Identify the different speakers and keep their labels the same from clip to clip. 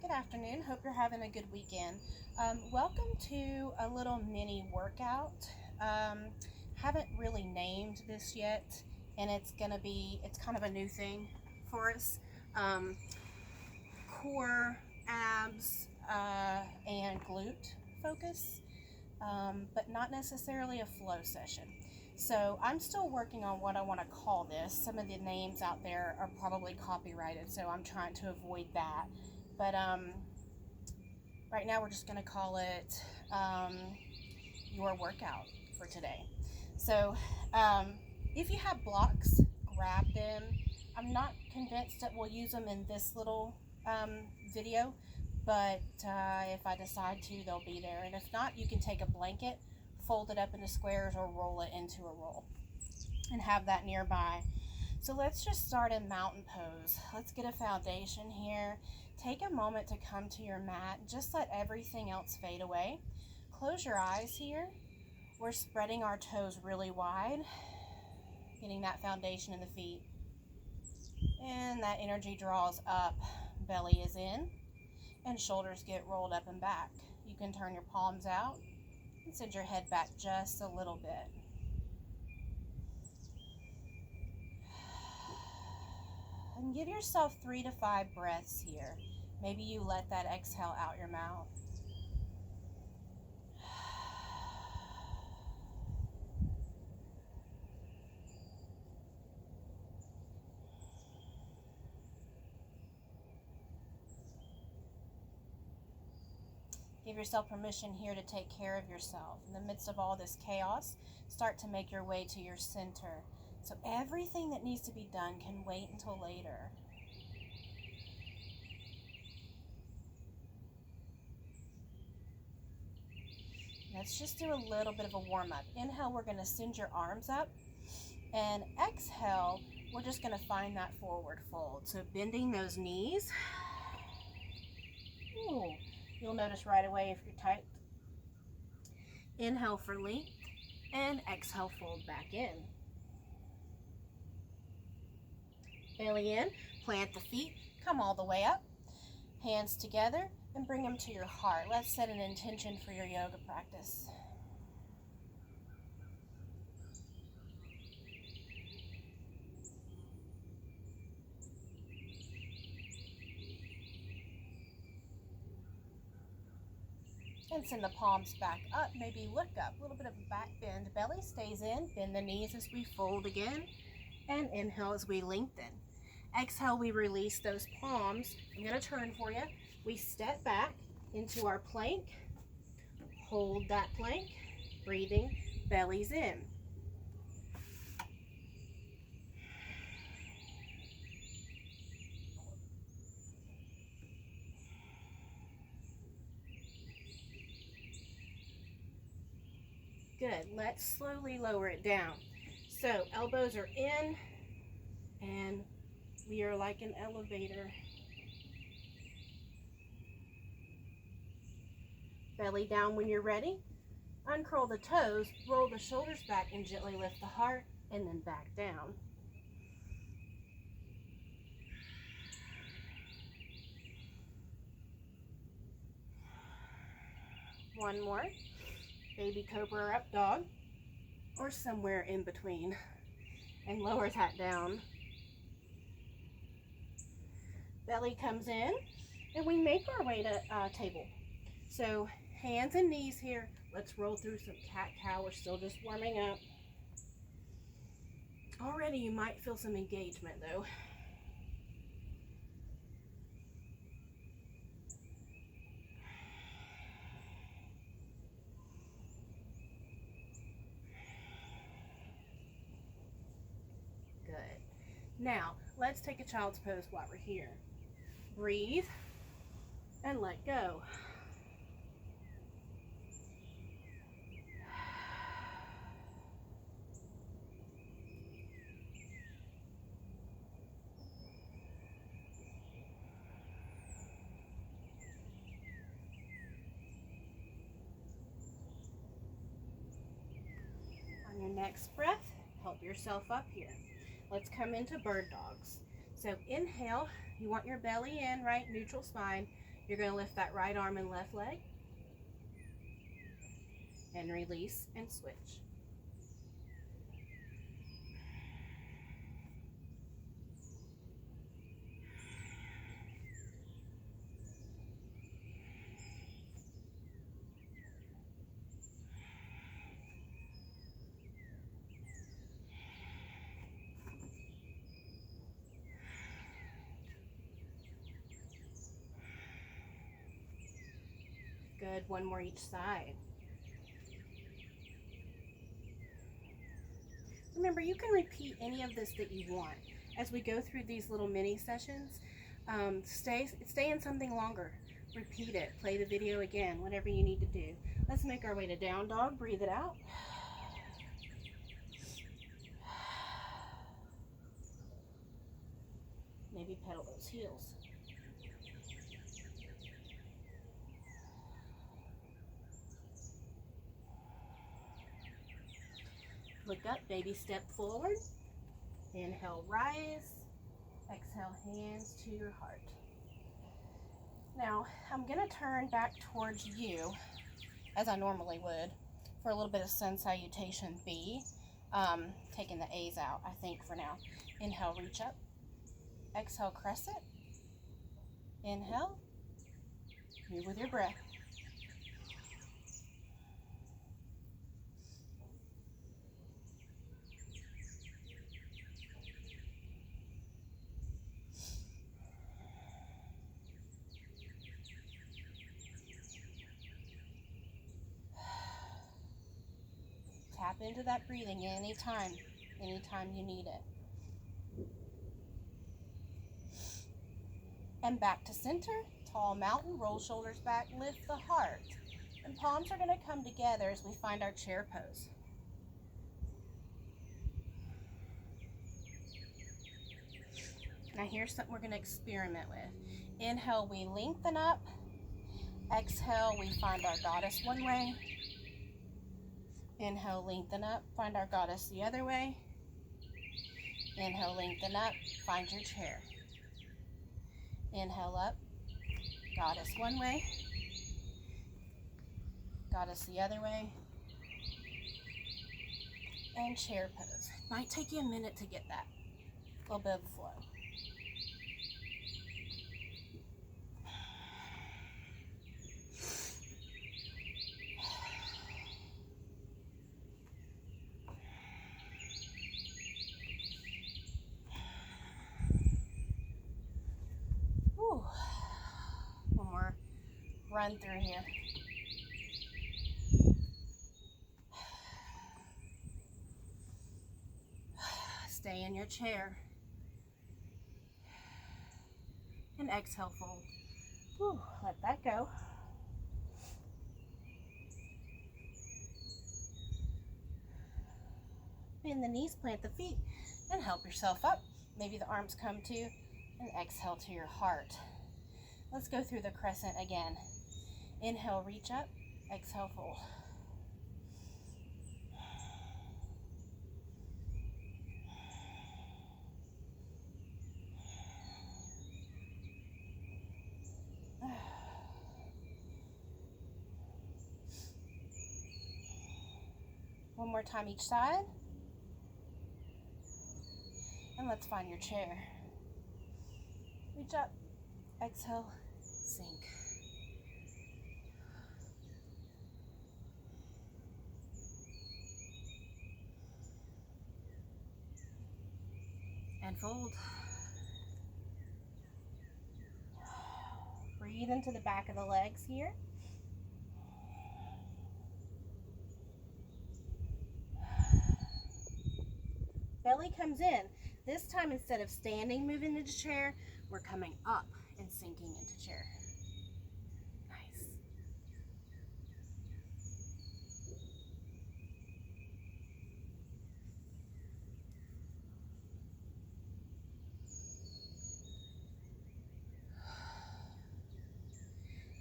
Speaker 1: Good afternoon. Hope you're having a good weekend. Welcome to a little mini workout. Haven't really named this yet, and it's kind of a new thing for us. Um, Core, abs, and glute focus, but not necessarily a flow session. So I'm still working on what I want to call this. Some of the names out there are probably copyrighted, so I'm trying to avoid that. But right now we're just going to call it your workout for today. So if you have blocks, grab them. I'm not convinced that we'll use them in this little video, but if I decide to, they'll be there. And if not, you can take a blanket, fold it up into squares, or roll it into a roll and have that nearby. So let's just start in mountain pose. Let's get a foundation here. Take a moment to come to your mat. Just let everything else fade away. Close your eyes here. We're spreading our toes really wide, getting that foundation in the feet. And that energy draws up. Belly is in, and shoulders get rolled up and back. You can turn your palms out and send your head back just a little bit. And give yourself 3 to 5 breaths here. Maybe you let that exhale out your mouth. Give yourself permission here to take care of yourself. In the midst of all this chaos, start to make your way to your center. So everything that needs to be done can wait until later. Let's just do a little bit of a warm-up. Inhale, we're going to send your arms up. And exhale, we're just going to find that forward fold. So bending those knees. Ooh, you'll notice right away if you're tight. Inhale for length, and exhale, fold back in. Belly in, plant the feet, come all the way up. Hands together, and bring them to your heart. Let's set an intention for your yoga practice. And send the palms back up, maybe look up, a little bit of a back bend. Belly stays in, bend the knees as we fold again, and inhale as we lengthen. Exhale, we release those palms. I'm going to turn for you. We step back into our plank, hold that plank, breathing, belly's in. Good. Let's slowly lower it down. So elbows are in, and we are like an elevator. Belly down when you're ready. Uncurl the toes, roll the shoulders back, and gently lift the heart, and then back down. One more. Baby cobra or up dog, or somewhere in between. And lower that down. Belly comes in, and we make our way to table. So hands and knees here. Let's roll through some cat-cow. We're still just warming up. Already you might feel some engagement though. Good. Now, let's take a child's pose while we're here. Breathe and let go. On your next breath, help yourself up here. Let's come into bird dogs. So inhale, you want your belly in, right? Neutral spine. You're going to lift that right arm and left leg and release and switch. Good. One more each side. Remember, you can repeat any of this that you want as we go through these little mini sessions. Stay in something longer. Repeat it. Play the video again, whatever you need to do. Let's make our way to down dog. Breathe it out. Maybe pedal those heels. Look up, baby step forward. Inhale, rise. Exhale, hands to your heart. Now, I'm going to turn back towards you, as I normally would, for a little bit of sun salutation B. Taking the A's out, I think, for now. Inhale, reach up. Exhale, crescent. Inhale. Move with your breath. Tap into that breathing anytime you need it. And back to center, tall mountain, roll shoulders back, lift the heart. And palms are going to come together as we find our chair pose. Now here's something we're going to experiment with. Inhale, we lengthen up. Exhale, we find our goddess one way. Inhale, lengthen up, find our goddess the other way. Inhale, lengthen up, find your chair. Inhale up, goddess one way, goddess the other way, and chair pose. Might take you a minute to get that, a little bit of flow. One more run through here. Stay in your chair. And exhale, fold. Whew, let that go. Bend the knees, plant the feet, and help yourself up. Maybe the arms come to, and exhale to your heart. Let's go through the crescent again. Inhale, reach up. Exhale, fold. One more time each side. And let's find your chair. Reach up. Exhale, sink. And fold. Breathe into the back of the legs here. Belly comes in. This time, instead of standing, moving into chair, we're coming up and sinking into chair. Nice.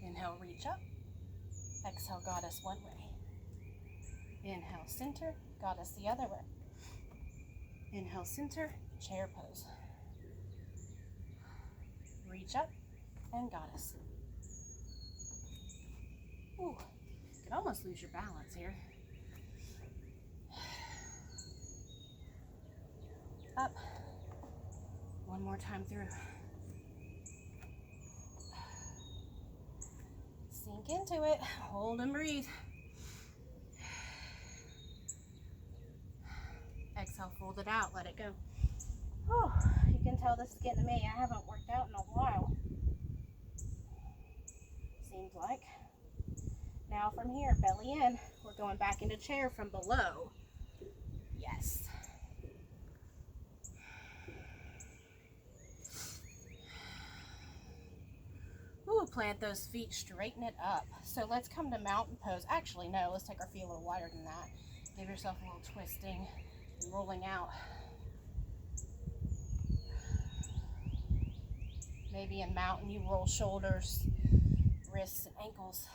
Speaker 1: Inhale, reach up. Exhale, goddess one way. Inhale, center, goddess the other way. Inhale, center, chair pose. Reach up and goddess. Ooh, you could almost lose your balance here. Up. One more time through. Sink into it. Hold and breathe. Exhale, fold it out, let it go. Oh, you can tell this is getting to me. I haven't worked out in a while. Seems like. Now from here, belly in. We're going back into chair from below. Yes. Ooh, plant those feet, straighten it up. So let's come to mountain pose. Actually, no, let's take our feet a little wider than that. Give yourself a little twisting and rolling out. Maybe in mountain you roll shoulders, wrists, and ankles.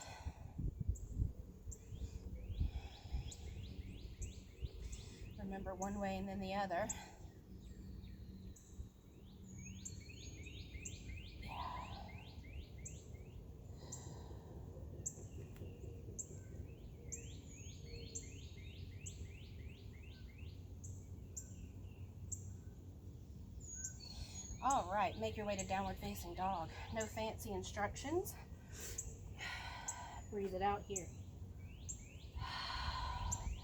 Speaker 1: Remember, one way and then the other. All right, make your way to downward facing dog. No fancy instructions. Breathe it out here.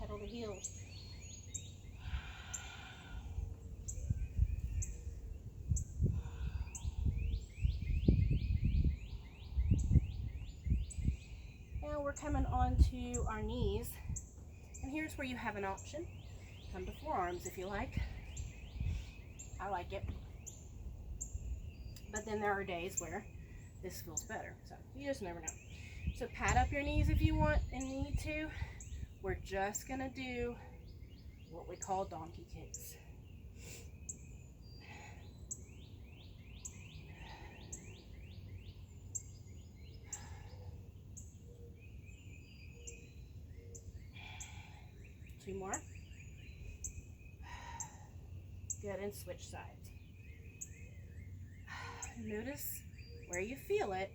Speaker 1: Pedal the heels. Now we're coming on to our knees. And here's where you have an option. Come to forearms if you like. I like it. But then there are days where this feels better. So you just never know. So pat up your knees if you want and need to. We're just gonna do what we call donkey kicks. Two more. Good, and switch sides. Notice where you feel it.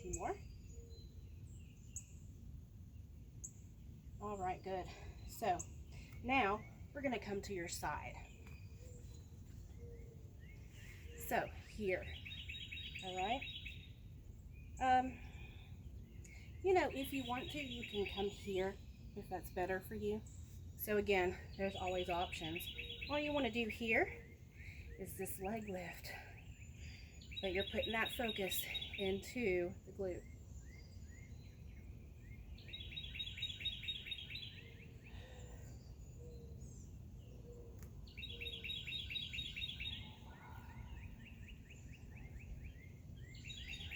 Speaker 1: Two more. All right, good. So now we're going to come to your side. So here, all right. You know, if you want to, you can come here if that's better for you. So again, there's always options. All you want to do here is this leg lift, but you're putting that focus into the glute.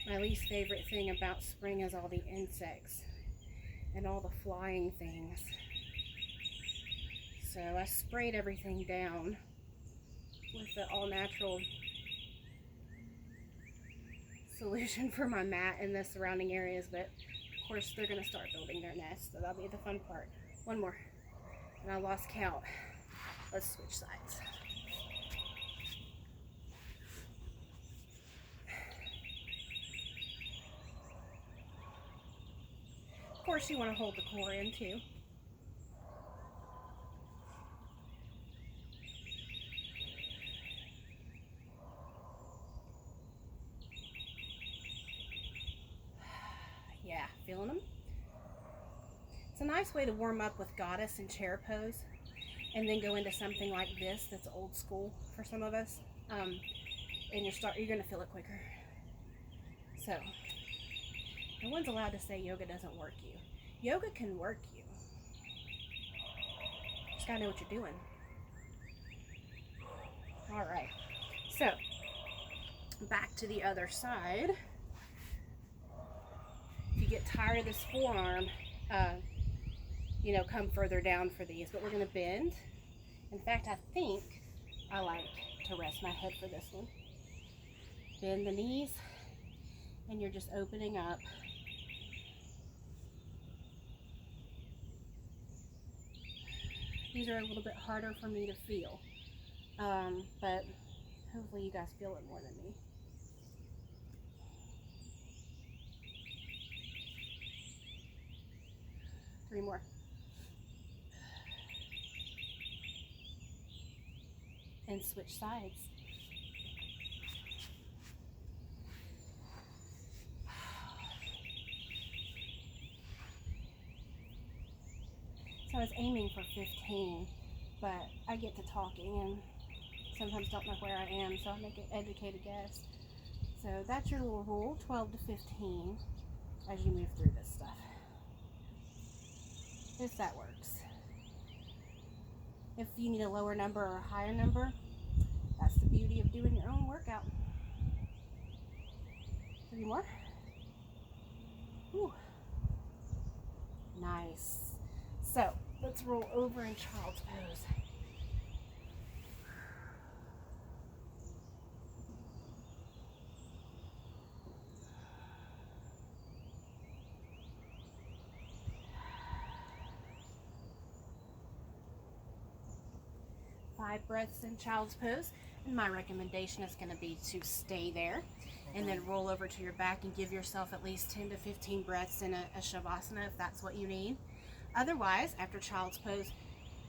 Speaker 1: My least favorite thing about spring is all the insects and all the flying things. So I sprayed everything down with the all-natural solution for my mat and the surrounding areas, but of course they're going to start building their nest, so that'll be the fun part. One more, and I lost count. Let's switch sides. Of course you want to hold the core in too. Yeah, feeling them? It's a nice way to warm up with goddess and chair pose, and then go into something like this that's old school for some of us. And you're gonna feel it quicker. So, no one's allowed to say yoga doesn't work you. Yoga can work you. Just gotta know what you're doing. All right. So, back to the other side. If you get tired of this forearm, you know, come further down for these. But we're gonna bend. In fact, I think I like to rest my head for this one. Bend the knees, and you're just opening up. These are a little bit harder for me to feel, but hopefully you guys feel it more than me. Three more. And switch sides. So I was aiming for 15, but I get to talking and sometimes don't know where I am, so I make an educated guess. So that's your little rule, 12 to 15, as you move through this stuff. If that works. If you need a lower number or a higher number, that's the beauty of doing your own workout. 3 more. Ooh. Nice. So let's roll over in child's pose. Five breaths in child's pose, and my recommendation is going to be to stay there and then roll over to your back and give yourself at least 10 to 15 breaths in a shavasana if that's what you need. Otherwise, after child's pose,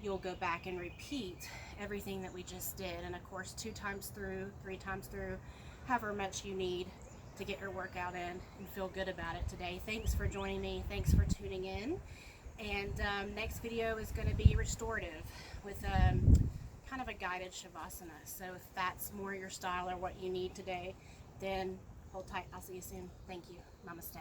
Speaker 1: you'll go back and repeat everything that we just did, and of course 2 times through, 3 times through, however much you need to get your workout in and feel good about it today. Thanks for joining me. Thanks for tuning in. And next video is going to be restorative with kind of a guided shavasana. So if that's more your style or what you need today, then hold tight. I'll see you soon. Thank you. Namaste.